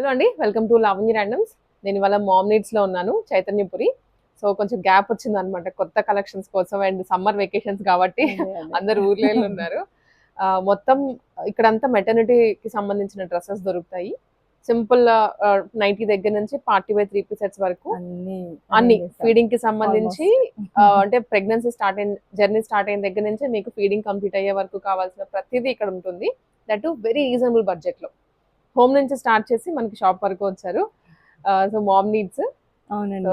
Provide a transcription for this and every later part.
Hello అండి, welcome to Lavanya randoms. నేను ఇవాళ మామ్ నీడ్స్ లో ఉన్నాను, చైతన్యపురి. సో కొంచెం గ్యాప్ వచ్చింది అనమాట కొత్త కలెక్షన్స్ కోసం. అండ్ సమ్మర్ వెకేషన్స్ కాబట్టి అందరు ఊర్లో ఉన్నారు. మొత్తం ఇక్కడంతా మెటర్నిటీకి సంబంధించిన డ్రెస్సెస్ దొరుకుతాయి. సింపుల్ నైటీ దగ్గర నుంచి పార్టీ వే 3 పీస్ సెట్స్ వరకు అన్ని ఫీడింగ్ కి సంబంధించి అంటే ప్రెగ్నెన్సీ స్టార్ట్ అయిన జర్నీ స్టార్ట్ అయిన దగ్గర నుంచి మీకు ఫీడింగ్ కంప్లీట్ అయ్యే వరకు కావాల్సిన ప్రతిదీ ఇక్కడ ఉంటుంది. దట్ వెరీ రీజనబుల్ బడ్జెట్ లో. హోమ్ నుంచి స్టార్ట్ చేసి మనకి షాప్ వరకు వచ్చారు. So mom needs. అవునండి.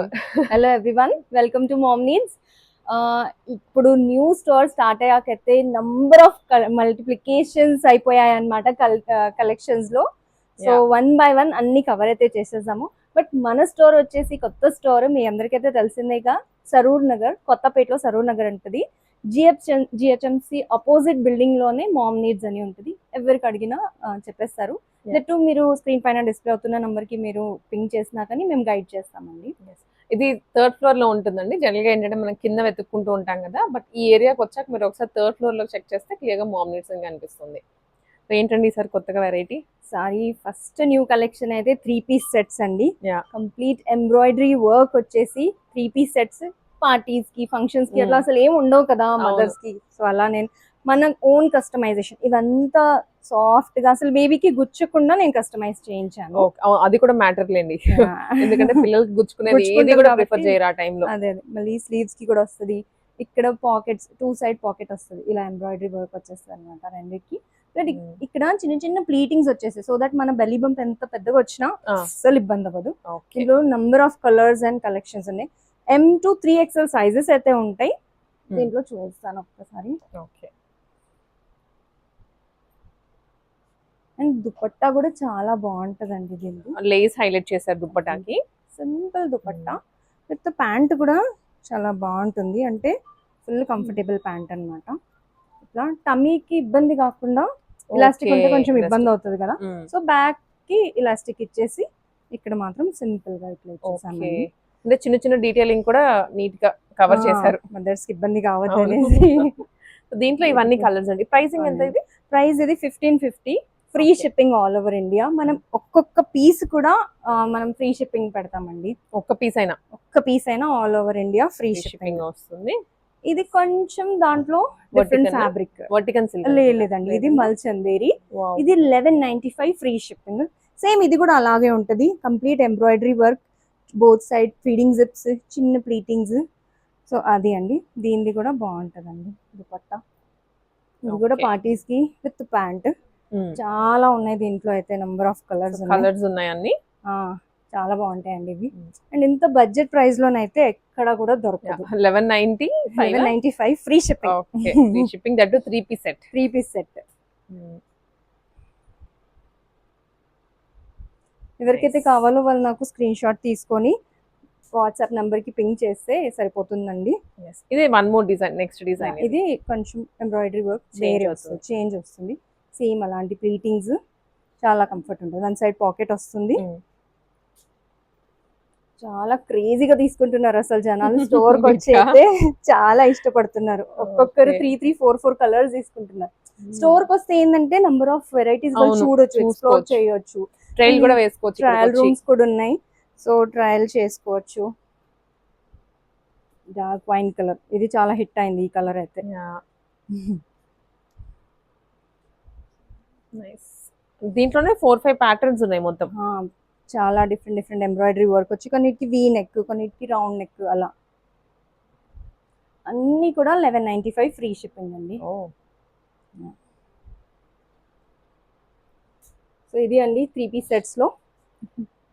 Hello everyone, welcome to mom needs. ఇప్పుడు న్యూ స్టోర్ స్టార్ట్ అయ్యాకైతే నంబర్ ఆఫ్ మల్టిప్లికేషన్స్ అయిపోయాయి అనమాట కలెక్షన్స్ లో. సో వన్ బై వన్ అన్ని కవర్ అయితే చేసేసాము. బట్ మన స్టోర్ వచ్చేసి కొత్త స్టోర్ మీ అందరికైతే తెలిసిందేగా, సరూర్ నగర్, కొత్తపేటలో సరూర్ నగర్ ఉంటుంది. జిహెచ్ఎంసి అపోజిట్ బిల్డింగ్ లోనే మామ్ నీడ్స్ అని ఉంటుంది. ఎవరికి అడిగినా చెప్పేస్తారు. నెట్ మీరు స్క్రీన్ పైన డిస్ప్లే అవుతున్న నంబర్ కి మీరు పింక్ చేసినా కానీ మేము గైడ్ చేస్తామండి. ఇది 3rd ఫ్లోర్ లో ఉంటుందండి. జనరల్ గా ఏంటంటే మనం కింద వెతుక్కుంటూ ఉంటాం కదా, బట్ ఈ ఏరియాకి వచ్చాక మీరు ఒకసారి 3rd ఫ్లోర్ లో చెక్ చేస్తే క్లియర్ గా మామ్ నీడ్స్ అని కనిపిస్తుంది. ఏంటండి సార్ కొత్తగా variety? Sorry, first new collection అయితే 3 పీస్ సెట్స్ అండి. కంప్లీట్ ఎంబ్రాయిడరీ వర్క్ వచ్చేసి 3 పీస్ సెట్స్. పార్టీస్ కి, ఫంక్షన్స్ కి అట్లా అసలు ఏం ఉండవు కదా మదర్స్ కి. సో అలా నేను మన ఓన్ కస్టమైజేషన్ ఇదంతా సాఫ్ట్ గా అసలు బేబీకి గుచ్చకుండా నేను కస్టమైజ్ చేయించాను. అది కూడా మ్యాటర్ లేండి, ఎందుకంటే పిల్లలకి గుచ్చుకునేది ఏది కూడా ప్రిఫర్ చేయరు ఆ టైంలో. అదే మళ్ళీ స్లీవ్స్ కి కూడా వస్తుంది. ఇక్కడ పాకెట్స్ 2 సైడ్ పాకెట్ వస్తుంది. ఇలా ఎంబ్రాయిడరీ వర్క్ వచ్చేస్తుంది అనమాట రెండింటికి. ఇక్కడ చిన్న చిన్న ప్లీటింగ్స్ వచ్చేసి, సో దట్ మన బెల్లీ బంప్ ఎంత పెద్దగా వచ్చినా అస్సలు ఇబ్బంది అవ్వదు. ఇందులో number of colours and collections ఉన్నాయి. M to 3XL సైజెస్ అయితే ఉంటాయి. దీంట్లో చూస్తాను ఒక్కసారి. అండ్ దుపట్టా కూడా చాలా బాగుంటదండి. దీనికి లేస్ హైలైట్ చేశారు దుపట్టాకి. సింపుల్ దుపట్టా విత్ ప్యాంట్ కూడా చాలా బాగుంటుంది. అంటే ఫుల్ కంఫర్టబుల్ ప్యాంట్ అన్నమాట. ఇట్లా టమీకి ఇబ్బంది కాకుండా ఇలాస్టిక్ ఉంటే కొంచెం ఇబ్బంది అవుతుంది కదా, సో బ్యాక్ కి ఇలాస్టిక్ ఇచ్చేసి ఇక్కడ మాత్రం సింపుల్ గా ఇట్లా ఇచ్చేసాము. అంటే చిన్న చిన్న డీటెయిలింగ్ కూడా నీట్ గా కవర్ చేశారు, మదర్స్ కి ఇబ్బంది కావద్దు అనేసి. దీంట్లో ఇవన్నీ కలర్స్ అండి. ప్రైసింగ్ ఎంత? ఇది ప్రైస్ ఇది 1550. Free shipping all over India. మనం ఒక్కొక్క పీస్ కూడా మనం ఫ్రీ షిప్పింగ్ పెడతామండి. ఒక్క పీస్ అయినా all over India free shipping వస్తుంది. ఇది కొంచెం దాంట్లో డిఫరెంట్ ఫ్యాబ్రిక్, లేదండి ఇది మల్ చందేరి. ఇది 1195 ఫ్రీ షిప్పింగ్. సేమ్ ఇది కూడా అలాగే ఉంటది. Complete embroidery work, both side feeding zips, చిన్న ప్లీటింగ్స్. సో అది అండి. దీనిది కూడా బాగుంటదండి దుపట్టా. ఇది కూడా పార్టీస్ కి విత్ ప్యాంట్. చాలా ఉన్నాయి దీంట్లో అయితే. నంబర్ ఆఫ్ కలర్స్ ఉన్నాయి అన్ని. చాలా బాగుంటాయండి ఇవి. అండ్ ఇంత బడ్జెట్ ప్రైస్ లోనైతే ఎక్కడ కూడా దొరకదు. 1195 free shipping that 3 piece set. ఎవరికైతే కావాలో వాళ్ళు నాకు స్క్రీన్ షాట్ తీసుకొని వాట్సాప్ నంబర్ కి పింక్ చేస్తే సరిపోతుందండి. ఇది one more design, next design. ఇది కొంచెం ఎంబ్రాయిడరీ వర్క్ చేంజ్ వస్తుంది. సేమ్ అలాంటి ప్లీటింగ్స్, చాలా కంఫర్ట్ ఉంటుంది. వన్ సైడ్ పాకెట్ వస్తుంది. చాలా క్రేజీగా తీసుకుంటున్నారు అసలు జనాలు. స్టోర్ కి వచ్చి అయితే చాలా ఇష్టపడుతున్నారు. ఒక్కొక్కరు 3, 4 కలర్స్ తీసుకుంటున్నారు. స్టోర్ కి వస్తే ఏంటంటే నంబర్ ఆఫ్ వెరైటీస్ చూడొచ్చు, ఎక్స్ప్లోర్ చేయొచ్చు. ట్రయల్ కూడా వేసుకోవచ్చు. ట్రయల్ రూమ్స్ కూడా ఉన్నాయి, సో ట్రయల్ చేసుకోవచ్చు. డార్క్ వైన్ కలర్, ఇది చాలా హిట్ అయింది ఈ కలర్ అయితే. దీంట్లోనే 4-5 ప్యాటర్న్స్ ఉన్నాయి మొత్తం. చాలా డిఫరెంట్ ఎంబ్రాయిడరీ వర్క్ వచ్చి, కొన్నిటికి వీ నెక్, కొన్నిటికి రౌండ్ నెక్, అలా అన్ని కూడా 1195 ఫ్రీ షిప్పింగ్ అండి. సో ఇది అండి 3 పీస్ సెట్స్ లో.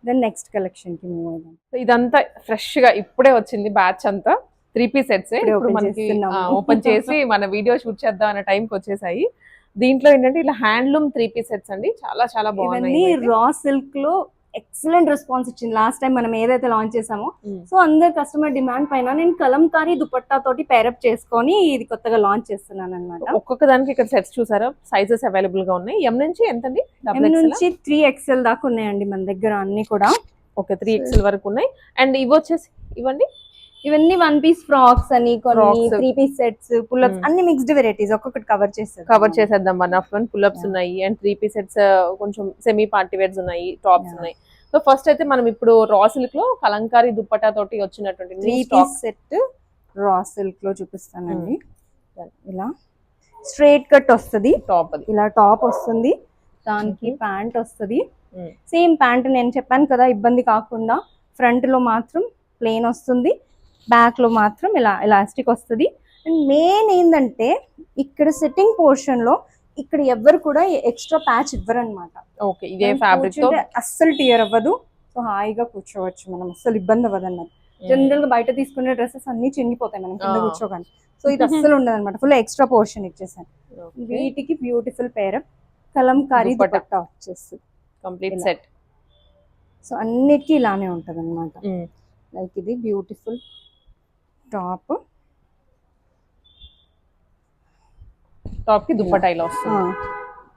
దెన్ నెక్స్ట్ కలెక్షన్ కి మూవ్ అవుదాం. ఇదంతా ఫ్రెష్ గా ఇప్పుడే వచ్చింది బ్యాచ్ అంతా. 3 పీస్ సెట్స్ ఇప్పుడు మనకి ఓపెన్ చేసి మన వీడియో షూట్ చేద్దాం అనే టైంకి వచ్చేసాయి. దీంట్లో ఏంటంటే ఇలా హ్యాండ్లూమ్ 3 పీస్ సెట్స్ అండి. చాలా చాలా బాగున్నాయి. రా సిల్క్ లో ఎక్సలెంట్ రెస్పాన్స్ ఇచ్చింది లాస్ట్ టైం మనం ఏదైతే లాంచ్ చేసామో. సో అందరు కస్టమర్ డిమాండ్ పైన నేను కలంకారీ దుపట్టా తోటి పేరప్ చేసుకొని ఇది కొత్తగా లాంచ్ చేస్తున్నాను అనమాట. ఒక్కొక్క దానికి ఇక్కడ సెట్స్ చూసారా, సైజెస్ అవైలబుల్ గా ఉన్నాయి. ఎం నుంచి ఎంతండి? ఎం నుంచి 3XL దాకా ఉన్నాయండి మన దగ్గర అన్ని కూడా. ఓకే, 3XL వరకు ఉన్నాయి. అండ్ ఇవి వచ్చేసి ఇవ్వండి. ఇవన్నీ 1 పీస్ ఫ్రాక్స్ అని, కొన్ని Frocks. 3 piece sets, pull ups, Hmm. అన్ని మిక్స్డ్ వెరైటీస్ ఒక్కొక్కటి కవర్ చేస్తారు. కవర్ చేసేద్దాం. 1 పుల్అప్స్ Yeah. ఉన్నాయి అండ్ 3 పీస్ సెట్స్, కొంచెం సెమీ పార్టీ వేర్స్ ఉన్నాయి, టాప్స్ Yeah. ఉన్నాయి. సో ఫస్ట్ అయితే మనం ఇప్పుడు రా సిల్క్ లో కలంకారీ దుప్పటా తోటి వచ్చినటువంటి 3 పీస్ సెట్ రా సిల్క్ లో చూపిస్తానండి. ఇలా స్ట్రైట్ కట్ వస్తుంది, టాప్ అది. ఇలా టాప్ వస్తుంది, దానికి Mhm. ప్యాంట్ వస్తుంది. Mm. సేమ్ ప్యాంట్ నేను చెప్పాను కదా, ఇబ్బంది కాకుండా ఫ్రంట్ లో మాత్రం ప్లెయిన్ వస్తుంది, బ్యాక్ లో మాత్రం ఇలా ఎలాస్టిక్ వస్తుంది. అండ్ మెయిన్ ఏంటంటే ఇక్కడ సిట్టింగ్ పోర్షన్ లో ఇక్కడ ఎవ్వరు కూడా ఎక్స్ట్రా ప్యాచ్ ఇవ్వరు అనమాట. ఓకే, ఇదే ఫ్యాబ్రిక్ తో అస్సలు టియర్ అవ్వదు. సో హాయిగా కూర్చోవచ్చు మనం, అస్సలు ఇబ్బంది అవ్వదు అన్నమాట. జనరల్ గా బయట తీసుకునే డ్రెస్సెస్ అన్ని చినిగిపోతాయి మనం కింద కూర్చోగానే. సో ఇది అస్సలు ఉండదు అనమాట, ఫుల్ ఎక్స్ట్రా పోర్షన్ ఇచ్చేసాను. వీటికి బ్యూటిఫుల్ పేర్ కలంకారీ దుపట్టా వచ్చేస్తుంది, కంప్లీట్ సెట్. సో అన్నిటికీ ఇలానే ఉంటది అనమాట. లైక్ ఇది బ్యూటిఫుల్ టాప్, టాప్ కి దుప్పటా ఇలా వస్తుంది.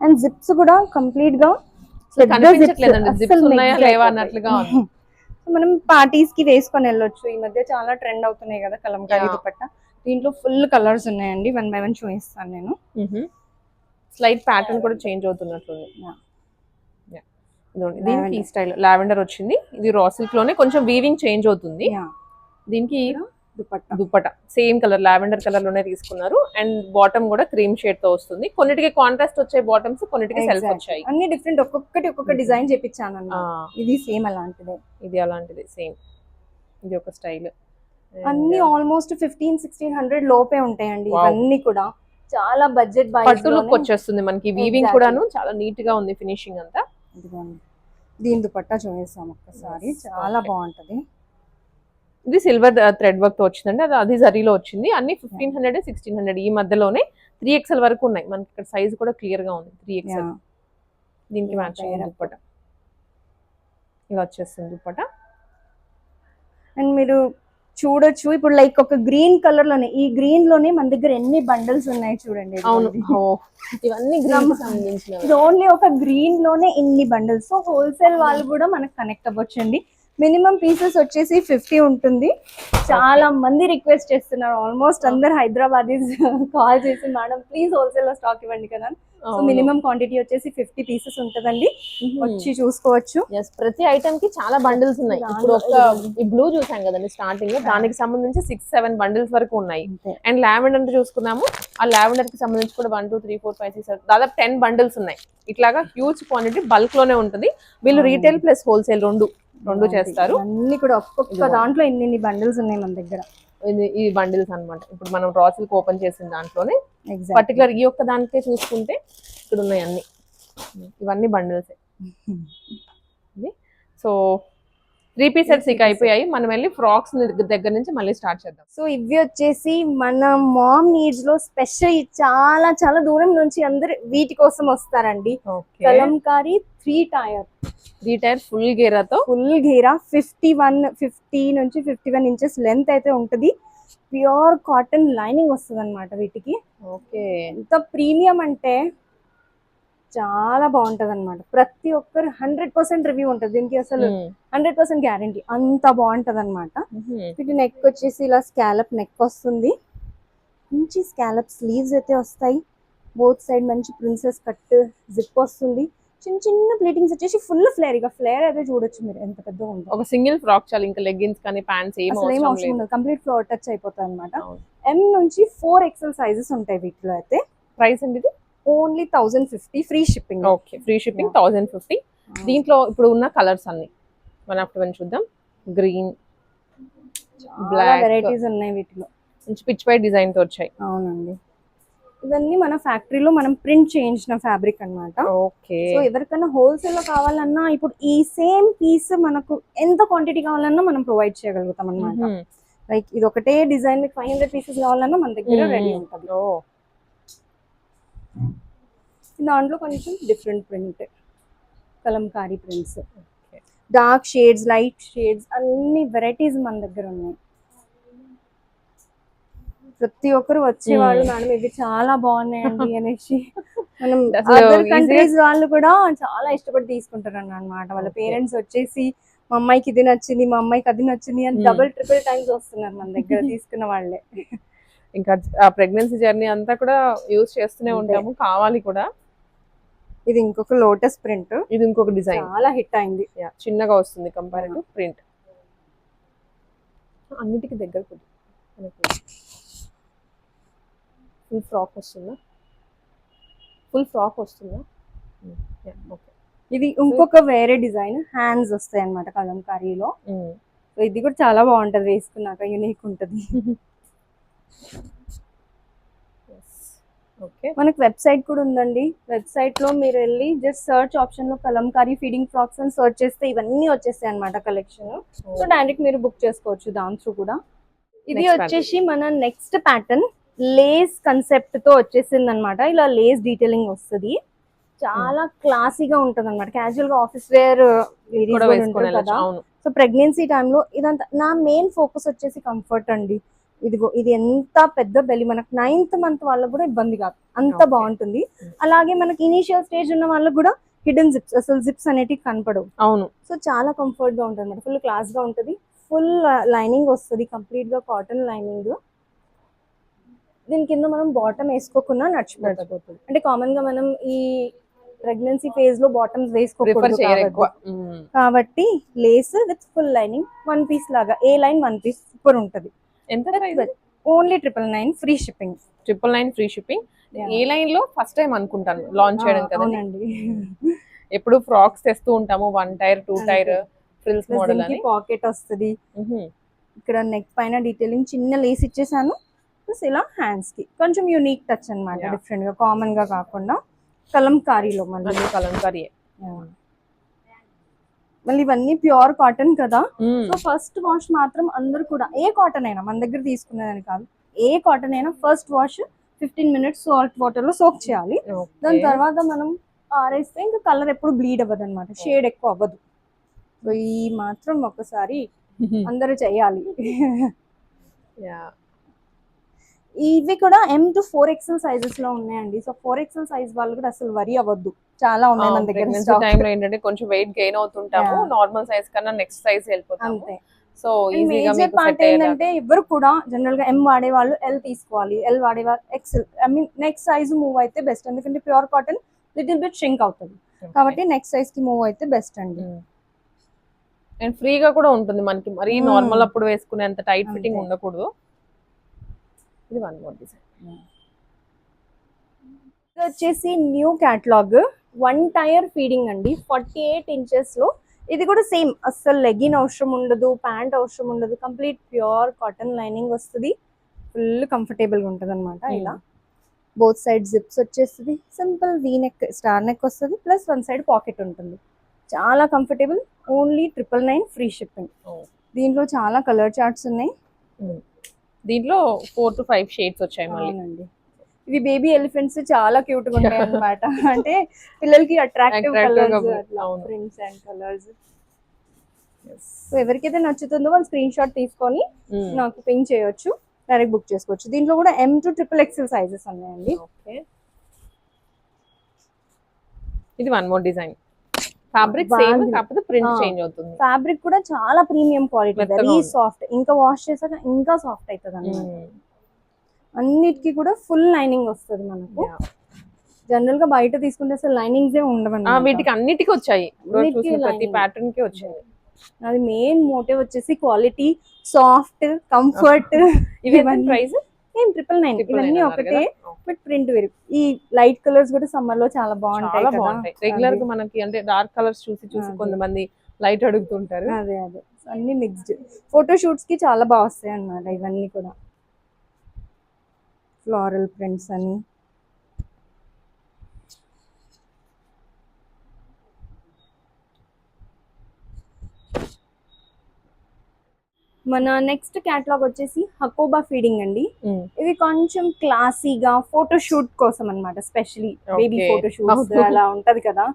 అండ్ జిప్స్ కూడా కంప్లీట్ గా కనిపించట్లేదండి, జిప్స్ ఉన్నాయా లేవా అన్నట్లుగా ఉంది. మనం పార్టీస్ కి వేసుకొని వెళ్ళొచ్చు. ఈ మధ్య చాలా ట్రెండ్ అవుతున్నాయి కదా కలంకారీ దుపట్టా. దీంట్లో ఫుల్ కలర్స్ ఉన్నాయండి, 1 by 1 చూపిస్తాను నేను. స్లైట్ ప్యాటర్న్ కూడా చేంజ్ అవుతున్నట్లుంది. దీనికి ఈ స్టైల్ లావెండర్ వచ్చింది. ఇది రా సిల్క్ లోనే కొంచెం వీవింగ్ చేంజ్ అవుతుంది. దీనికి dupatta same colour lavender colour లోనే తీసుకున్నారు. అండ్ బాటమ్ కూడా క్రీమ్ షేడ్ తో వస్తుంది. కొన్నిటికి కాంట్రాస్ట్ వచ్చే బాటమ్స్, కొన్నిటికి సెల్ఫ్ వచ్చాయి. అన్ని డిఫరెంట్, ఒక్కొక్క డిజైన్ చేపించాను. ఇది సేమ్ అలాంటిదే, ఇది అలాంటిది సేమ్. ఇది ఒక స్టైల్. అన్ని ఆల్మోస్ట్ 1500-1600 లోపే ఉంటాయండి. ఇవన్నీ కూడా చాలా బడ్జెట్ పట్టు లుక్ వచ్చేస్తుంది మనకి. వీవింగ్ కూడాను చాలా నీట్ గా ఉంది, ఫినిషింగ్ అంతా. దీని దుపట్టా చూపిస్తాం ఒక్కసారి, చాలా బాగుంటది. ఇది సిల్వర్ థ్రెడ్ వర్క్ తో వచ్చిందండి, అది జరీలో వచ్చింది. అన్ని 1500-1600 ఈ మధ్యలోనే. 3XL వరకు ఉన్నాయి మనకి. ఇక్కడ సైజ్ కూడా క్లియర్ గా ఉంది, 3XL. దీనికి మ్యాచ్ అయ్యే దుపట్టా ఇలా వచ్చేస్తుంది దుపట్టా. అండ్ మీరు చూడొచ్చు ఇప్పుడు లైక్ ఒక గ్రీన్ కలర్ లోనే, ఈ గ్రీన్ లోనే మన దగ్గర ఎన్ని బండిల్స్ ఉన్నాయి చూడండి. అవును, ఇవన్నీ గ్రీన్ సంబంధించినవి. ఇది ఓన్లీ ఒక గ్రీన్ లోనే ఇన్ని బండిల్స్. సో హోల్సేల్ వాళ్ళు కూడా మనకు కనెక్ట్ అవ్వచ్చండి. మినిమం పీసెస్ వచ్చేసి 50 ఉంటుంది. చాలా మంది రిక్వెస్ట్ చేస్తున్నారు, ఆల్మోస్ట్ అందరు హైదరాబాదీస్ కాల్ చేసి మేడం ప్లీజ్ హోల్సేల్ లో స్టాక్ ఇవ్వండి కదా. సో మినిమం క్వాంటిటీ వచ్చేసి 50 పీసెస్ ఉంటదండి, వచ్చి చూసుకోవచ్చు. ప్రతి ఐటమ్ కి చాలా బండిల్స్ ఉన్నాయి. ఇప్పుడు ఒక ఈ బ్లూ చూసాం కదండి స్టార్టింగ్, దానికి సంబంధించి 6-7 బండిల్స్ వరకు ఉన్నాయి. అండ్ లావెండర్ చూసుకున్నాము, ఆ లావెండర్ కి సంబంధించి కూడా 1 2 3 4 5 6 7 దాదాపు 10 బండిల్స్ ఉన్నాయి. ఇట్లాగా హ్యూజ్ క్వాంటిటీ బల్క్ లోనే ఉంటుంది. వీళ్ళు రీటైల్ ప్లస్ హోల్సేల్ రెండు చేస్తారు. అన్ని కూడా ఒక్కొక్క దాంట్లో ఇన్ని బండిల్స్ ఉన్నాయి మన దగ్గర. ఈ బండిల్స్ అన్నమాట. ఇప్పుడు మనం రా సిల్క్ ఓపెన్ చేసిన దాంట్లోనే పర్టికులర్ ఈ ఒక్క దానికే చూసుకుంటే ఇక్కడ ఉన్నాయి అన్ని. ఇవన్నీ బండిల్స్. సో 3 పీస్ సెట్స్ ఇక అయిపోయాయి. మనం వెళ్ళి ఫ్రాక్స్ దగ్గర నుంచి మళ్ళీ స్టార్ట్ చేద్దాం. సో ఇవి వచ్చేసి మన మామ్ నీడ్స్ లో స్పెషల్, చాలా చాలా దూరం నుంచి అందరు వీటి కోసం వస్తారండి. కలంకారీ 3 టైర్ ఫుల్ గేరాతో, ఫుల్ గేరా 50 నుంచి 51 ఇంచెస్ లెంత్ అయితే ఉంటది. ప్యూర్ కాటన్ లైనింగ్ వస్తుంది అనమాట వీటికి. ఓకే, ఎంత ప్రీమియం అంటే చాలా బాగుంటది అనమాట. ప్రతి ఒక్కరు 100% రివ్యూ ఉంటుంది దీనికి, అసలు 100% గ్యారంటీ, అంత బాగుంటది అనమాట. వీటి నెక్ వచ్చేసి ఇలా స్కాలప్ నెక్ వస్తుంది, మంచి స్కాలప్ స్లీవ్స్ అయితే వస్తాయి. బోత్ సైడ్ మంచి ప్రిన్సెస్ కట్ జిప్ వస్తుంది. చిన్న ప్లేటింగ్స్ వచ్చేసి ఫుల్ ఫ్లేర్. ఇక ఫ్లేర్ అయితే చూడొచ్చు మీరు ఎంత పెద్దగా ఉంటుంది. ఒక సింగిల్ ఫ్రాక్ చాలు, ఇంకా లెగ్గిన్స్ కానీ ప్యాంట్స్ ఏం అవసరం లేదు. కంప్లీట్ ఫ్లోర్ టచ్ అయిపోతుంది అనమాట. M నుంచి 4XL సైజెస్ ఉంటాయి వీటిలో. అయితే ప్రైస్ అండి ఇది only 1050 free shipping. Okay, free shipping 1050. దీంట్లో ఇప్పుడు ఉన్న కలర్స్ అన్ని 1 after 1 చూద్దాం. గ్రీన్, బ్లాక్ వెరైటీస్ ఉన్నాయి వీటిలో. మంచి పిచ్ వైట్ డిజైన్ తో వచ్చాయి. అవునండి, ఇవన్నీ మన ఫ్యాక్టరీలో మనం ప్రింట్ చేయించిన ఫ్యాబ్రిక్ అన్నమాట. ఓకే, సో ఎవరికైనా హోల్సేల్ లో కావాలన్నా ఇప్పుడు ఈ సేమ్ పీస్ మనకు ఎంత క్వాంటిటీ కావాలన్నా మనం ప్రొవైడ్ చేయగలుగుతాం అన్నమాట. లైక్ ఇది ఒకటే డిజైన్ మీకు 500 పీసెస్ కావాలన్నా మన దగ్గర రెడీ ఉంటుంది. దాంట్లో కొంచెం different print, Kalamkari prints, dark shades, light shades, అన్ని వెరైటీస్ మన దగ్గర ఉన్నాయి. ప్రతి ఒక్కరు వచ్చేవాళ్ళు మేడం ఇవి చాలా బాగున్నాయండి అనేసి, మనం అదర్ కంట్రీస్ వాళ్ళు కూడా చాలా ఇష్టపడి తీసుకుంటారు అన్నమాట. వాళ్ళ పేరెంట్స్ వచ్చేసి మా అమ్మాయికి ఇది నచ్చింది, మా అమ్మాయికి అది నచ్చింది అని Hmm. డబుల్ ట్రిపుల్ టైమ్స్ వస్తున్నారు మన దగ్గర తీసుకున్న వాళ్ళే. ఇంకా ఆ ప్రెగ్నెన్సీ జర్నీ అంతా కూడా యూజ్ చేస్తూనే అంతే. ఉంటాము, కావాలి కూడా. ఇది ఇంకొక లోటస్ ప్రింట్, ఇది ఇంకొక డిజైన్, చాలా హిట్ అయింది. చిన్నగా వస్తుంది కంపేర్ టు ప్రింట్. అన్నిటికీ దగ్గర ఫుల్ ఫ్రాక్ వస్తుందా? ఫుల్ ఫ్రాక్ వస్తుందా? ఓకే. ఇది ఇంకొక వేరే డిజైన్, హ్యాండ్స్ వస్తాయి అన్నమాట కలంకారీలో. సో ఇది కూడా చాలా బాగుంటది, వేసుకున్నాక యూనిక్ ఉంటది. ఓకే. మనకు వెబ్సైట్ కూడా ఉందండి. వెబ్సైట్ లో మీరు వెళ్ళి జస్ట్ సర్చ్ ఆప్షన్ లో కలంకారీ ఫీడింగ్ ఫ్రాక్స్ అని సర్చ్ చేస్తే ఇవన్నీ వచ్చేస్తాయి అన్నమాట కలెక్షన్. సో డైరెక్ట్ మీరు బుక్ చేసుకోవచ్చు దాని త్రూ కూడా. ఇది Next వచ్చేసి మన నెక్స్ట్ ప్యాటర్న్ లేస్ కన్సెప్ట్ తో వచ్చేసింది అనమాట. ఇలా లేస్ డీటెయిలింగ్ వస్తుంది, చాలా క్లాసీగా ఉంటది అనమాట. క్యాజువల్ గా ఆఫీస్ వేర్ కూడా వేసుకొని కదా. వెళ్ళొచ్చు. అవును. సో ప్రెగ్నెన్సీ టైంలో ఇదంతా నా మెయిన్ ఫోకస్ వచ్చేసి కంఫర్ట్ అండి. ఇదిగో ఇది ఎంత పెద్ద బెల్లి, మనకు 9th మంత్ వాళ్ళకు కూడా ఇబ్బంది కాదు, అంత Okay. బాగుంటుంది. అలాగే మనకి ఇనీషియల్ స్టేజ్ ఉన్న వాళ్ళకు కూడా హిడెన్ జిప్స్, అసలు జిప్స్ అనేటివి కనపడవు. అవును. సో చాలా కంఫర్ట్ గా ఉంటుంది అనమాట, ఫుల్ క్లాస్ గా ఉంటుంది. ఫుల్ లైనింగ్ వస్తుంది, కంప్లీట్ గా కాటన్ లైనింగ్. దీని కింద మనం బాటమ్ వేసుకోకుండా నడిచిపోతుంది. అంటే కామన్ గా మనం ఈ ప్రెగ్నెన్సీ ఫేజ్ లో బాటమ్స్ ప్రిఫర్ వేసుకోకూడదు చేయరు ఎక్కువ. కాబట్టి lace with full lining, 1 piece లాగా, ఏ లైన్ 1 పీస్ సూపర్ ఉంటది. ఎంత only 999 free shipping. 999 free shipping. A line లో ఫస్ట్ టైం అనుకుంటాను లాంచ్ చేయడం కదా. అవునండి. ఎప్పుడు ఫ్రాక్స్ తెస్తూ ఉంటాము, 1 టైర్ 2 టైర్ ఫ్రిల్స్ మోడల్ అని. పాకెట్ వస్తుంది, ఇక్కడ నెక్ పైన డీటెయిలింగ్ చిన్న లేస్ ఇచ్చేసాను. ప్లస్ ఇలా హ్యాండ్స్ కి కొంచెం యూనిక్ టచ్ అన్నమాట, Yeah. డిఫరెంట్ గా కామన్ గా కాకుండా కలంకారీలో మళ్ళీ. కలంకారీ. మళ్ళీ ఇవన్నీ ప్యూర్ కాటన్ కదా. సో ఫస్ట్ వాష్ మాత్రం అందరూ కూడా, ఏ కాటన్ అయినా మన దగ్గర తీసుకునేదని కాదు, ఏ కాటన్ అయినా first wash 15 minutes salt water లో సోక్ చేయాలి. దాని తర్వాత మనం ఆరేస్తే ఇంకా కలర్ ఎప్పుడు బ్లీడ్ అవ్వదు అనమాట, షేడ్ ఎక్కువ అవ్వదు. సో ఈ మాత్రం ఒక్కసారి అందరూ చేయాలి. ఇవి కూడా M to 4XL సైజెస్ లో ఉన్నాయండి. సో 4XL సైజ్ వాళ్ళు కూడా అసలు వరి అవ్వద్దు, చాలా ఉన్నాయి మన దగ్గర. టైం లో ఏంటంటే కొంచెం వెయిట్ గెయిన్ అవుతుంటాము, నార్మల్ సైజ్ కన్నా నెక్స్ట్ సైజ్ వెళ్ళిపోతాము. అంతే. సో ఈజీగా మేజర్ పార్ట్ ఏంటంటే ఎవరు కూడా జనరల్ గా M వాడే వాళ్ళు L తీసుకోవాలి, L వాడే వాళ్ళు XL. I mean next size move అయితే బెస్ట్, ఎందుకంటే pure cotton little bit shrink అవుతుంది. కాబట్టి నెక్స్ట్ సైజ్ కి మూవ్ అయితే బెస్ట్ అండి. అండ్ ఫ్రీగా కూడా ఉంటుంది మనకి, మరీ నార్మల్ అప్పుడు వేసుకునే అంత టైట్ ఫిట్టింగ్ ఉండకూడదు. ఇది 1 more డిజైన్. ఇది వచ్చేసి న్యూ క్యాటలాగ్ 1 టైర్ ఫీడింగ్ అండి, 48 inches లో. ఇది కూడా సేమ్, అస్సలు లెగిన్ అవసరం ఉండదు, ప్యాంట్ అవసరం ఉండదు, కంప్లీట్ ప్యూర్ కాటన్ లైనింగ్ వస్తుంది, ఫుల్ కంఫర్టబుల్ గా ఉంటుంది అనమాట. ఇలా బోత్ సైడ్ జిప్స్ వచ్చేస్తుంది, simple V neck star neck వస్తుంది, ప్లస్ 1 సైడ్ పాకెట్ ఉంటుంది. చాలా కంఫర్టబుల్, ఓన్లీ 999 ఫ్రీ షిప్పింగ్. దీంట్లో చాలా కలర్ చార్ట్స్ ఉన్నాయి. దీంట్లో 4 to 5 షేడ్స్ వచ్చాయి మళ్ళీ. అవునండి. ఇవి బేబీ ఎలిఫెంట్స్ చాలా క్యూట్ గా ఉంటాయి అన్నమాట. అంటే పిల్లలకి attractive colours, prints and colours. So ఎవరికైతే నచ్చుతుందో వాళ్ళు స్క్రీన్ షాట్ తీసుకొని నాకు పింక్ చేయొచ్చు, డైరెక్ట్ బుక్ చేసుకోవచ్చు. దీంట్లో కూడా M to XXL సైజెస్ ఉన్నాయండి. ఇది 1 more డిజైన్. ఫ్యాబ్రిక్ సేమ్, కాకపోతే ప్రింట్ చేంజ్ అవుతుంది. ఫ్యాబ్రిక్ కూడా చాలా ప్రీమియం క్వాలిటీ, వెరీ సాఫ్ట్. ఇంకా వాష్ చేసాక ఇంకా సాఫ్ట్ అవుతుంది అన్నమాట. అన్నిటికీ కూడా ఫుల్ లైనింగ్ వస్తుంది మనకు. జనరల్ గా బయట తీసుకుంటే అసలు లైనింగ్స్ ఏ ఉండవు. వీటికి అన్నిటికీ వచ్చాయి, ప్రతి ప్యాటర్న్ కి వచ్చింది. అది మెయిన్ మోటివ్ వచ్చేసి క్వాలిటీ, సాఫ్ట్, కంఫర్ట్. ఇవన్నీ ప్రైస్ ఏం 999, ఇవన్నీ ఒకటే, బట్ ప్రింట్ వేరు. ఈ లైట్ కలర్స్ కూడా సమ్మర్ లో చాలా బాగుంటాయి కదా. రెగ్యులర్ గా మనకి అంటే డార్క్ కలర్స్ చూసి కొంతమంది లైట్ అడుగుతుంటారు. అదే అన్ని మిక్స్డ్. ఫోటో షూట్స్ కి చాలా బాగా వస్తాయి అన్నమాట ఇవన్నీ కూడా. ఫ్లోరల్ ప్రింట్స్ అని, మన నెక్స్ట్ క్యాటలాగ్ వచ్చేసి హకోబా ఫీడింగ్ అండి. ఇది కొంచెం క్లాసీగా ఫోటో షూట్ కోసం అన్నమాట, స్పెషలీ బేబీ ఫోటో షూట్స్ అలా ఉంటది కదా.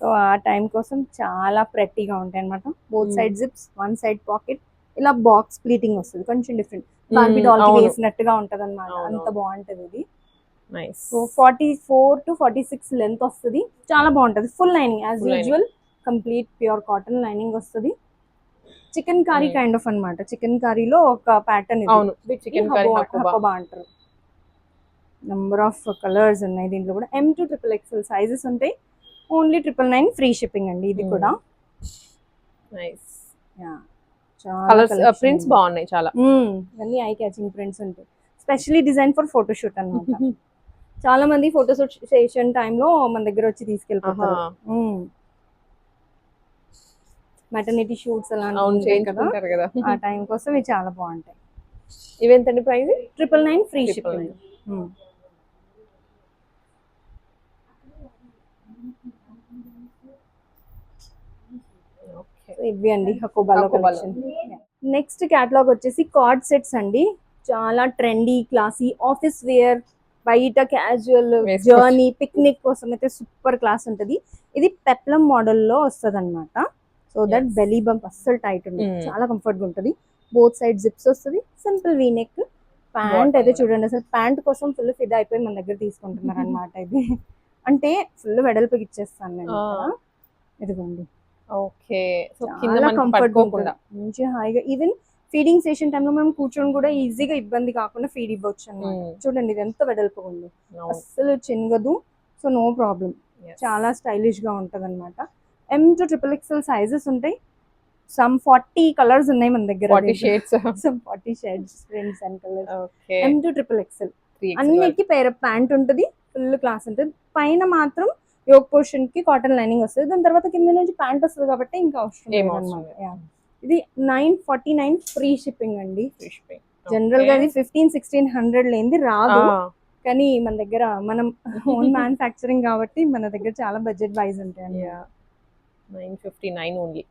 సో ఆ టైం కోసం చాలా ప్రెట్టీగా ఉంటాయి అన్నమాట. Both side zips, 1 side pocket, ఇలా బాక్స్ ప్లీటింగ్ వస్తుంది, కొంచెం డిఫరెంట్. బార్బీ డాల్ కి వేసినట్టుగా ఉంటది అన్నమాట, అంత బాగుంటది ఇది. సో 44 to 46 లెంత్ వస్తుంది, చాలా బాగుంటది. Full lining as usual, complete pure cotton lining వస్తుంది. చికెన్ కర్రీ కైండ్ ఆఫ్ అన్నమాట. చికెన్ కర్రీలో ఒక ప్యాటర్న్ ఇది. అవును చికెన్ కర్రీ హకోబా అంటారు. నంబర్ ఆఫ్ కలర్స్ ఉన్నాయి దీంట్లో కూడా. M to XXL సైజెస్ ఉంటాయి. ఓన్లీ 999 ఫ్రీ షిప్పింగ్ అండి ఇది కూడా. నైస్ చాలా కలర్స్ ప్రింట్స్ బాగున్నాయి చాలా. ఇవన్నీ ఐ క్యాచింగ్ ప్రింట్స్ ఉంటాయి. స్పెషల్లీ డిజైన్ ఫర్ ఫోటోషూట్ అన్నమాట. చాలా మంది ఫోటోషూట్ సెషన్ టైంలో మన దగ్గర వచ్చి తీసుకెళ్ళిపోతారు. మెటర్నిటీ షూట్స్ అలాంటివి కదా, ఆ టైం కోసం ఇవి చాలా బాగుంటాయి. ఇవెంతండి ప్రైస్? 999 free shipping. ఇవి అండి హకోబాలో కలెక్షన్. నెక్స్ట్ క్యాటలాగ్ వచ్చేసి కార్డ్ సెట్స్ అండి. చాలా ట్రెండీ క్లాసీ ఆఫీస్ వేర్, బయట క్యాజువల్ జర్నీ పిక్నిక్ కోసం అయితే సూపర్ క్లాస్ ఉంటది. ఇది పెప్లం మోడల్ లో వస్తుంది అనమాట. సో దట్ బెలీ బంప్ అస్సలు టైట్ ఉంది, చాలా కంఫర్ట్ గా ఉంటది. బోత్ సైడ్ జిప్స్ వస్తుంది, సింపుల్ వీ నెక్. ప్యాంట్ అయితే చూడండి, అసలు ప్యాంట్ కోసం ఫుల్ ఫిదా అయిపోయి మన దగ్గర తీసుకుంటున్నారు అనమాట. ఇది అంటే ఫుల్ వెడల్పుకి ఇచ్చేస్తాను నేను. ఇదిగోండి, ఓకే చాలా కంఫర్ట్ గా మంచి హాయిగా. ఈవెన్ ఫీడింగ్ సెషన్ టైంలో మనం కూర్చొని కూడా ఈజీగా ఇబ్బంది కాకుండా ఫీడ్ ఇవ్వచ్చు అన్నమాట. చూడండి ఇది ఎంత వెడల్పుగా ఉంది, అస్సలు చిన్నగదు. సో నో ప్రాబ్లం, చాలా స్టైలిష్ గా ఉంటది అనమాట. M to XXL సైజెస్ ఉంటాయి. సమ్ 40 కలర్స్ ఉన్నాయి మన దగ్గర. 40 shades, some 40 shades, prints and colours. M to XXL అన్నిటికి పేర్ ప్యాంట్ ఉంటుంది, ఫుల్ క్లాస్ ఉంటుంది. పైన మాత్రం యోక్ పోర్షన్ కి కాటన్ లైనింగ్ వస్తుంది. దాని తర్వాత కింద నుంచి ప్యాంట్ వస్తుంది కాబట్టి ఇంకా అవసరం లేదు. ఇది 949 ఫ్రీ షిప్పింగ్ అండి. జనరల్ గా ఇది 1500-1600 లేనిది రాదు, కానీ మన దగ్గర మనం ఓన్ మ్యానుఫ్యాక్చరింగ్ కాబట్టి మన దగ్గర చాలా బడ్జెట్ వైజ్ ఉంటాయి. 959 ఓన్లీ.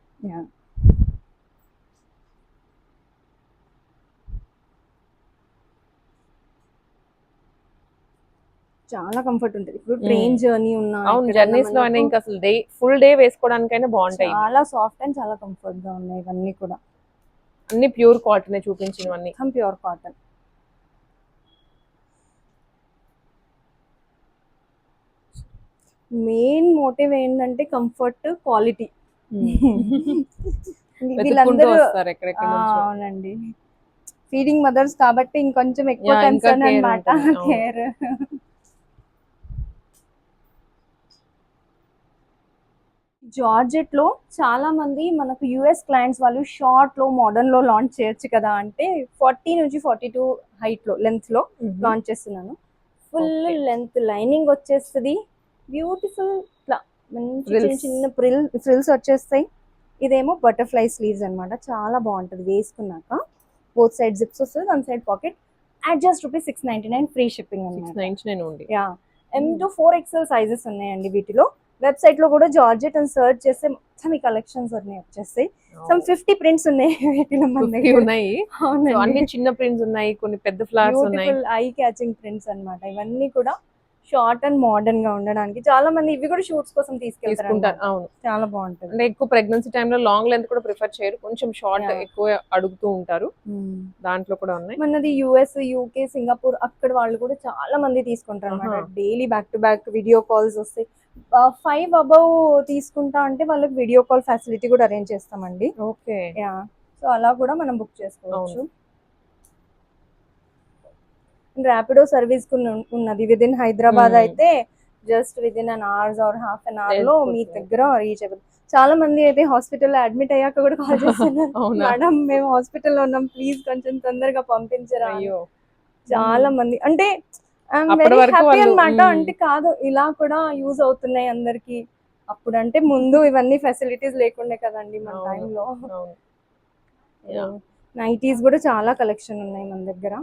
చాలా కంఫర్ట్ ఉంటుంది. ఇప్పుడు ట్రైన్ జర్నీ ఉన్నా, అవును జర్నీస్ లో అయినా ఇంకా అసలు డే ఫుల్ డే వేసుకోవడానికైనా బాగుంటాయి. చాలా సాఫ్ట్ అండ్ చాలా కంఫర్ట్ గా ఉన్నాయి ఇవన్నీ కూడా. అన్ని ప్యూర్ కాటన్ చూపించినవన్నీ ప్యూర్ కాటన్. మెయిన్ మోటివ్ ఏంటంటే కంఫర్ట్, క్వాలిటీ. వీళ్ళందరూ అవునండి ఫీడింగ్ మదర్స్ కాబట్టి ఇంకొంచెం ఎక్కువ కన్సర్న్ అన్నమాట, కేర్. జార్జెట్ లో చాలా మంది మనకు యుఎస్ క్లయింట్స్ వాళ్ళు షార్ట్ లో మోడర్న్ లో లాంచ్ చేయొచ్చు కదా అంటే 40 నుంచి 42 హైట్ లో లెంత్ లో లాంచ్ చేస్తున్నాను. ఫుల్ లెంత్ లైనింగ్ వచ్చేస్తుంది, బ్యూటిఫుల్ ఇట్లా మంచి చిన్న ఫ్రిల్స్ వచ్చేస్తాయి. ఇదేమో బటర్ఫ్లై స్లీవ్స్ అన్నమాట, చాలా బాగుంటది వేసుకున్నాక. బోత్ సైడ్ జిప్స్ వస్తుంది, one side pocket. Adjust ₹699 free shipping అన్నమాట. M to 4XL సైజెస్ ఉన్నాయండి వీటిలో. వెబ్సైట్ లో కూడా జార్జెట్ అని సర్చ్ చేస్తే మొత్తం ఈ కలెక్షన్స్ అన్ని వచ్చేస్తాయి. సమ్ 50 ప్రింట్స్ ఉన్నాయి వీటిలో మన దగ్గర. అన్ని చిన్న ప్రింట్స్ ఉన్నాయి, కొన్ని పెద్ద ఫ్లవర్స్ ఉన్నాయి, ఐ క్యాచింగ్ ప్రింట్స్ అన్నమాట. ఇవన్నీ కూడా షార్ట్ అండ్ మోడర్న్ గా ఉండడానికి చాలా మంది ఇవి కూడా షూట్స్ కోసం తీసుకెళ్తారు. అవును చాలా బాగుంటుంది. అంటే ఎక్కువ ప్రెగ్నెన్సీ టైంలో లాంగ్ లెంత్ కూడా ప్రిఫర్ చేయరు, కొంచెం షార్ట్ ఎక్కువ అడుగుతూ ఉంటారు. దాంట్లో కూడా ఉన్నాయి. మనది US, UK, సింగపూర్ అక్కడ వాళ్ళు కూడా చాలా మంది తీసుకుంటారు అన్నమాట. Daily back to back video calls వస్తాయి. 5 అబౌవ్ తీసుకుంటా అంటే వాళ్ళకి వీడియో కాల్ ఫెసిలిటీ కూడా అరేంజ్ చేస్తామండి. ఓకే, సో అలా కూడా మనం బుక్ చేసుకోవచ్చు. ర్యాపిడో సర్వీస్ ఉన్నది విదిన్ హైదరాబాద్ అయితే just within an hours or half an hour లో మీ దగ్గర రీచ్ అయిపోతుంది. చాలా మంది అయితే హాస్పిటల్లో అడ్మిట్ అయ్యాక కూడా కాల్ చేస్తున్నారు, మేడం మేము హాస్పిటల్లో ఉన్నాం ప్లీజ్ కొంచెం తొందరగా పంపించరా. చాలా మంది అంటే వెరీ హ్యాపీ అన్నమాట. అంటే కాదు ఇలా కూడా యూజ్ అవుతున్నాయి అందరికి. అప్పుడు అంటే ముందు ఇవన్నీ ఫెసిలిటీస్ లేకుండే కదండి మన టైంలో. నైటీస్ కూడా చాలా కలెక్షన్ ఉన్నాయి మన దగ్గర.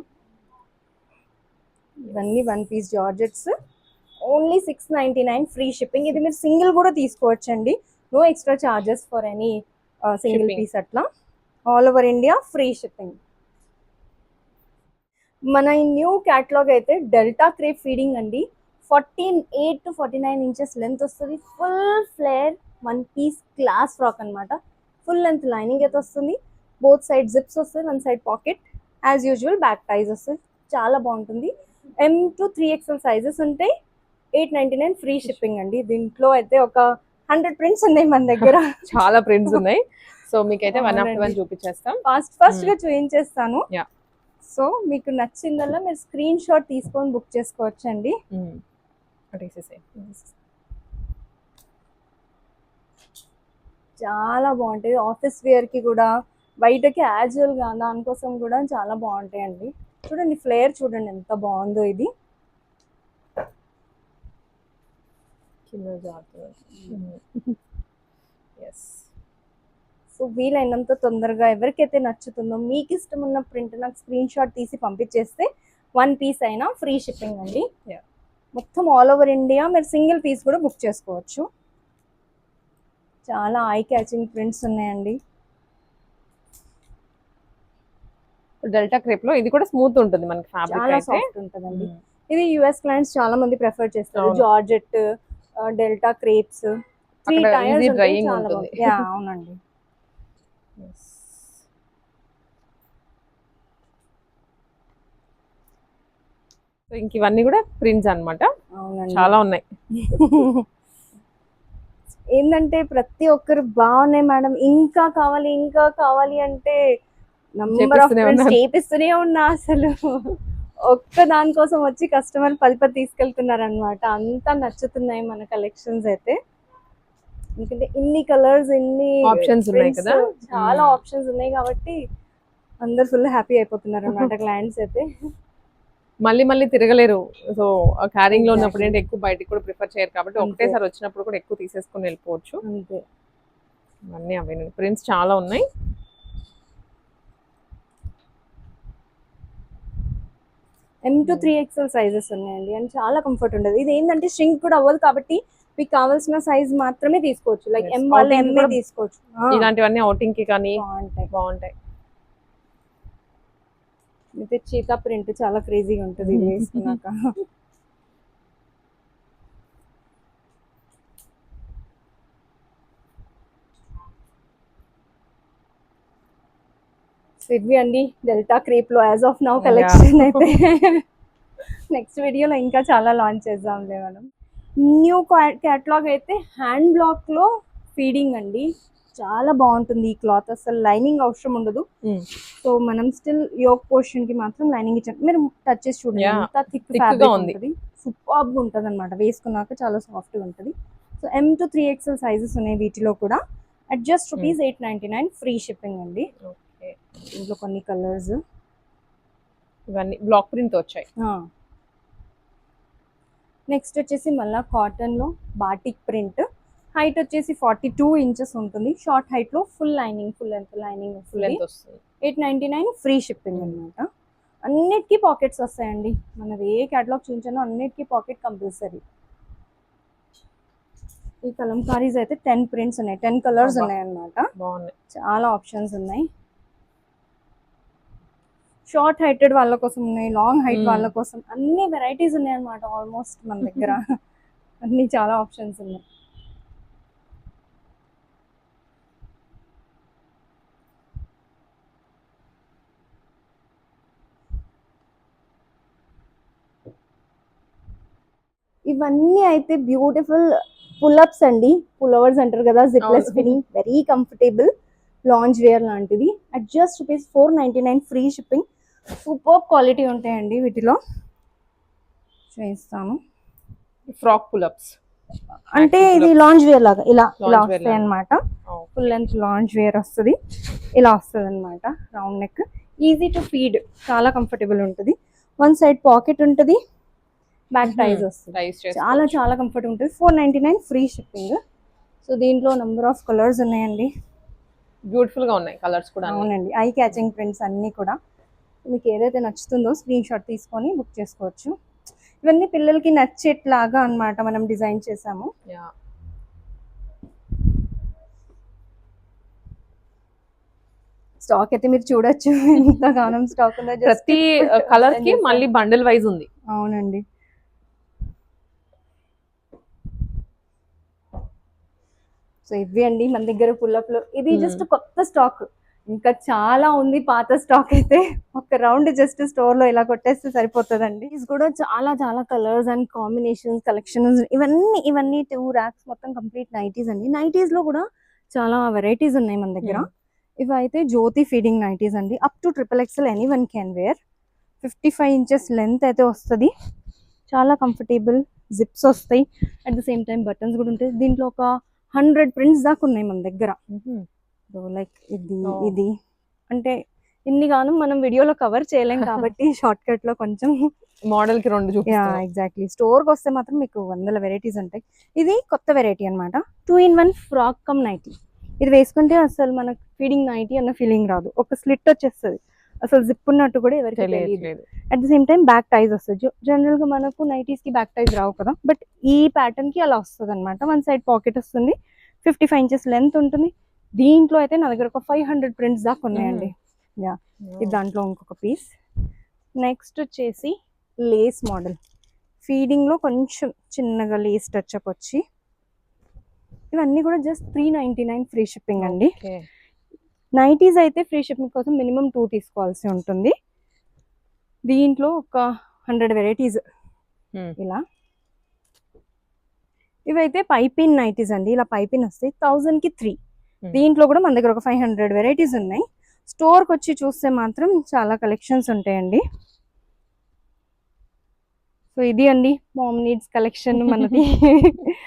ఇవన్నీ 1 piece georgettes, only $699 free shipping. ఇది మీరు సింగిల్ కూడా తీసుకోవచ్చు అండి, no extra charges for any single piece. అట్లా all over India free shipping. మన ఈ న్యూ క్యాటలాగ్ అయితే డెల్టా క్రేప్ ఫీడింగ్ అండి. 48 to 49 ఇంచెస్ లెంత్ వస్తుంది. Full flare 1 piece class frock అనమాట. ఫుల్ లెంత్ లైనింగ్ అయితే వస్తుంది, బోత్ సైడ్ జిప్స్ వస్తుంది, one side pocket. As usual back ties వస్తుంది, చాలా బాగుంటుంది. M to 3XL సైజెస్ ఉంటాయి. 899 ఫ్రీ షిప్పింగ్ అండి. దీంట్లో అయితే ఒక 100 ప్రింట్స్ ఉన్నాయి మన దగ్గర. చాలా ప్రింట్స్ ఉన్నాయి. సో మీకైతే వన్ ఆఫ్టర్ వన్ అవునండి. చూపించేస్తాం. ఫాస్ట్ గా చూపించేస్తాను. Yeah. సో మీకు నచ్చిందల్లా మీరు స్క్రీన్ షాట్ తీసుకొని బుక్ చేసుకోవచ్చు అండి. చాలా బాగుంటాయి. ఆఫీస్ వేర్ కి కూడా, బయటకి యాజువల్ గా దానికోసం కూడా చాలా బాగుంటాయండి. చూడండి ఫ్లేర్ చూడండి ఎంత బాగుందో ఇది. సో వీలైనంత తొందరగా ఎవరికైతే నచ్చుతుందో మీకు ఇష్టం ఉన్న ప్రింట్ నాకు స్క్రీన్ షాట్ తీసి పంపించేస్తే 1 పీస్ అయినా ఫ్రీ షిప్పింగ్ అండి. మొత్తం ఆల్ ఓవర్ ఇండియా మీరు సింగిల్ పీస్ కూడా బుక్ చేసుకోవచ్చు. చాలా ఐ క్యాచింగ్ ప్రింట్స్ ఉన్నాయండి. డెల్టా క్రేప్ లో ఇది కూడా స్మూత్ ఉంటుంది మనకి, ఫ్యాబ్రిక్ చాలా అయితే సాఫ్ట్ ఉంటుందండి. ఇది యుఎస్ క్లయింట్స్ చాలా మంది ప్రిఫర్ చేస్తారు. అవును. జార్జెట్, డెల్టా క్రేప్స్, 3 అక్కడ టైర్స్ easy ఉంటాయి. drying చాలా ఉంటుంది. బాగుంది. యా అవునండి. సో ఇంక ఇవన్నీ కూడా ప్రింట్స్ అన్నమాట, అవునండి. చాలా ఉన్నాయి. ఏంటంటే ప్రతి ఒక్కరు బాగున్నాయి మేడం ఇంకా కావాలి ఇంకా కావాలి అంటే నంబర్ ఆఫ్ చేపిస్తూనే ప్రింట్స్ ఉన్నారు. చేపిస్తూనే ఉన్నా. అసలు ఒక్క దానికోసం వచ్చి కస్టమర్ 10 తీసుకెళ్తున్నారు అనమాట. అంతా నచ్చుతున్నాయి మన కలెక్షన్స్ అయితే. ఎందుకంటే ఇన్ని కలర్స్, ఇన్ని Options ఉన్నాయి prints, కదా. చాలా ఆప్షన్స్ ఉన్నాయి కాబట్టి అందరు ఫుల్ హ్యాపీ అయిపోతున్నారు అనమాట క్లయింట్స్ అయితే. మళ్ళీ మళ్ళీ తిరగలేరు. సో క్యారింగ్ లో ఉన్నప్పుడు Exactly. ఏంటి ఎక్కువ బయటికి కూడా ప్రిఫర్ చేయరు కాబట్టి అంతే. ఒకటేసారి వచ్చినప్పుడు కూడా ఎక్కువ తీసేసుకొని వెళ్ళిపోవచ్చు. అంతే. అన్నీ అవే ప్రింట్స్ చాలా ఉన్నాయి. M to 3XL సైజెస్ ఉన్నాయండి అండ్ చాలా కంఫర్ట్ ఉండదు. ఇది ఏంటంటే ష్రింక్ కూడా అవ్వదు కాబట్టి మీకు కావాల్సిన సైజ్ మాత్రమే తీసుకోవచ్చు. Like Yes. M వాళ్ళు Outing కి M కూడా తీసుకోవచ్చు. ఇలాంటివన్నీ అవుటింగ్ కి కానీ బాగుంటాయి. బాగుంటాయి. అయితే చీతా ప్రింట్ చాలా క్రేజీగా ఉంటుంది ఇది వేసుకున్నాక. ఇవి అండి డెల్టా క్రేప్ లో యాజ్ ఆఫ్ నౌ కలెక్షన్ అయితే. నెక్స్ట్ వీడియోలో ఇంకా చాలా లాంచ్ చేద్దాంలే మనం. న్యూ క్యాటలాగ్ అయితే హ్యాండ్ బ్లాక్ లో ఫీడింగ్ అండి. చాలా బాగుంటుంది ఈ క్లాత్, అసలు లైనింగ్ అవసరం ఉండదు. సో మనం స్టిల్ యోక్ పోర్షన్ కి మాత్రం లైనింగ్ ఇచ్చాం. మీరు టచ్ చేసి చూడండి ఎంత థిక్ ఫ్యాబ్రిక్ ఉంటుంది. సూపర్ గా ఉంటుంది అనమాట, వేసుకున్నాక చాలా సాఫ్ట్ గా ఉంటుంది. So M to 3XL sizes ఉన్నాయి వీటిలో కూడా. At just rupees 899 free shipping అండి. ఇంట్లో కొన్ని కలర్స్ ఇవన్నీ బ్లాక్ ప్రింట్ వచ్చాయి. నెక్స్ట్ వచ్చేసి మళ్ళీ కాటన్ లో బాటిక్ ప్రింట్. హైట్ వచ్చేసి 42 ఇంచెస్ ఉంటుంది. షార్ట్ హైట్ లో full lining, full length lining వస్తుంది. 899 ఫ్రీ షిప్పింగ్ అనమాట. అన్నిటికీ పాకెట్స్ వస్తాయండి. మనది ఏ కేటలాగ్ చూపించానో అన్నిటికీ పాకెట్ కంపల్సరీ. ఈ కలంకారీస్ అయితే 10 ప్రింట్స్ ఉన్నాయి, 10 కలర్స్ ఉన్నాయి అనమాట. చాలా ఆప్షన్స్ ఉన్నాయి. షార్ట్ హైటెడ్ వాళ్ళ కోసం ఉన్నాయి, లాంగ్ హైట్ వాళ్ళ కోసం అన్ని వెరైటీస్ ఉన్నాయి అనమాట. ఆల్మోస్ట్ మన దగ్గర అన్ని చాలా ఆప్షన్స్ ఉన్నాయి. ఇవన్నీ అయితే బ్యూటిఫుల్ పుల్అప్స్ అండి. పుల్ఓవర్స్ అంటారు కదా, zipless fitting, very comfortable lounge wear లాంటిది. At just rupees 499 free shipping. Super quality ఉంటాయండి వీటిలో. చేస్తాను ఫ్రాక్ పుల్అప్స్ అంటే ఇది లాంజ్ వేర్ లాగా ఇలా వస్తాయి అనమాట. ఫుల్ లెంత్ లాంజ్ వేర్ వస్తుంది, ఇలా వస్తుంది అనమాట. Round neck, easy to feed, చాలా కంఫర్టబుల్ ఉంటుంది. వన్ సైడ్ పాకెట్ ఉంటుంది, బ్యాక్ టైజ్ వస్తుంది. చాలా చాలా కంఫర్ట్ ఉంటుంది. 499 ఫ్రీ షిప్పింగ్. సో దీంట్లో నెంబర్ ఆఫ్ కలర్స్ ఉన్నాయండి. బ్యూటిఫుల్ గా ఉన్నాయి కలర్స్ కూడా. అవునండి, ఐ క్యాచింగ్ ప్రింట్స్ అన్ని కూడా. మీకు ఏదైతే నచ్చుతుందో స్క్రీన్ షాట్ తీసుకొని బుక్ చేసుకోవచ్చు. ఇవన్నీ పిల్లలకి నచ్చేట్లాగా అన్నమాట మనం డిజైన్ చేసాము. స్టాక్ అయితే మీరు చూడొచ్చు ఎంతగానం స్టాక్ ఉందో. ప్రతి కలర్ కి మళ్ళీ బండిల్ వైజ్ ఉంది. అవునండి. సో ఇవి అండి మన దగ్గర పుల్అప్ లో. ఇది జస్ట్ కొత్త స్టాక్, ఇంకా చాలా ఉంది పాత స్టాక్ అయితే. ఒక రౌండ్ జస్ట్ స్టోర్ లో ఇలా కొట్టేస్తే సరిపోతుందండి. ఇది కూడా చాలా చాలా కలర్స్ అండ్ కాంబినేషన్స్ కలెక్షన్స్. ఇవన్నీ 2 ర్యాక్స్ మొత్తం కంప్లీట్ నైటీస్ అండి. నైటీస్ లో కూడా చాలా వెరైటీస్ ఉన్నాయి మన దగ్గర. ఇవి అయితే జ్యోతి ఫీడింగ్ నైటీస్ అండి. Up to XXL any one can wear. 55 inches length అయితే వస్తుంది. చాలా కంఫర్టబుల్, జిప్స్ వస్తాయి, at the same time buttons కూడా ఉంటాయి. దీంట్లో ఒక 100 ప్రింట్స్ దాకా ఉన్నాయి మన దగ్గర. లైక్ ఇది అంటే ఇన్ని గాను మనం వీడియోలో కవర్ చేయలేం కాబట్టి షార్ట్ కట్ లో కొంచెం మోడల్ కి 2 చూపిస్తాను. ఎగ్జాక్ట్లీ. స్టోర్ కి వస్తే మాత్రం మీకు వందల వెరైటీస్ ఉంటాయి. ఇది కొత్త వెరైటీ అన్నమాట. 2-in-1 frock come nightie. ఇది వేసుకుంటే అసలు మనకు ఫీడింగ్ నైటీ అన్న ఫీలింగ్ రాదు. ఒక స్లిట్ వచ్చేస్తుంది, అసలు జిప్ ఉన్నట్టు కూడా ఎవరికి తెలియదు. At the same time back ties వస్తుంది. జనరల్ గా మనకు నైటీస్ కి బ్యాక్ టైజ్ రావు కదా, బట్ ఈ ప్యాటర్న్ కి అలా వస్తుంది అనమాట. వన్ సైడ్ పాకెట్ వస్తుంది, 55 ఇంచెస్ లెంత్ ఉంటుంది. దీంట్లో అయితే నా దగ్గర ఒక 500 ప్రింట్స్ దాకా ఉన్నాయండి. ఇది దాంట్లో ఇంకొక పీస్. నెక్స్ట్ వచ్చేసి లేస్ మోడల్. ఫీడింగ్ లో కొంచెం చిన్నగా లేస్ టచ్ అప్ వచ్చి, ఇవన్నీ కూడా జస్ట్ 399 ఫ్రీ షిప్పింగ్ అండి. నైటీస్ అయితే ఫ్రీ షిప్పింగ్ కోసం మినిమం 2 తీసుకోవాల్సి ఉంటుంది. దీంట్లో ఒక 100 వెరైటీస్ ఇలా. ఇవైతే పైపిన్ నైటీస్ అండి. ఇలా పైపిన్ వస్తాయి, 1000 కి 3. దీంట్లో కూడా మన దగ్గర ఒక 500 వెరైటీస్ ఉన్నాయి. స్టోర్కి వచ్చి చూస్తే మాత్రం చాలా కలెక్షన్స్ ఉంటాయండి. సో ఇది అండి మామ్ నీడ్స్ కలెక్షన్ మనది.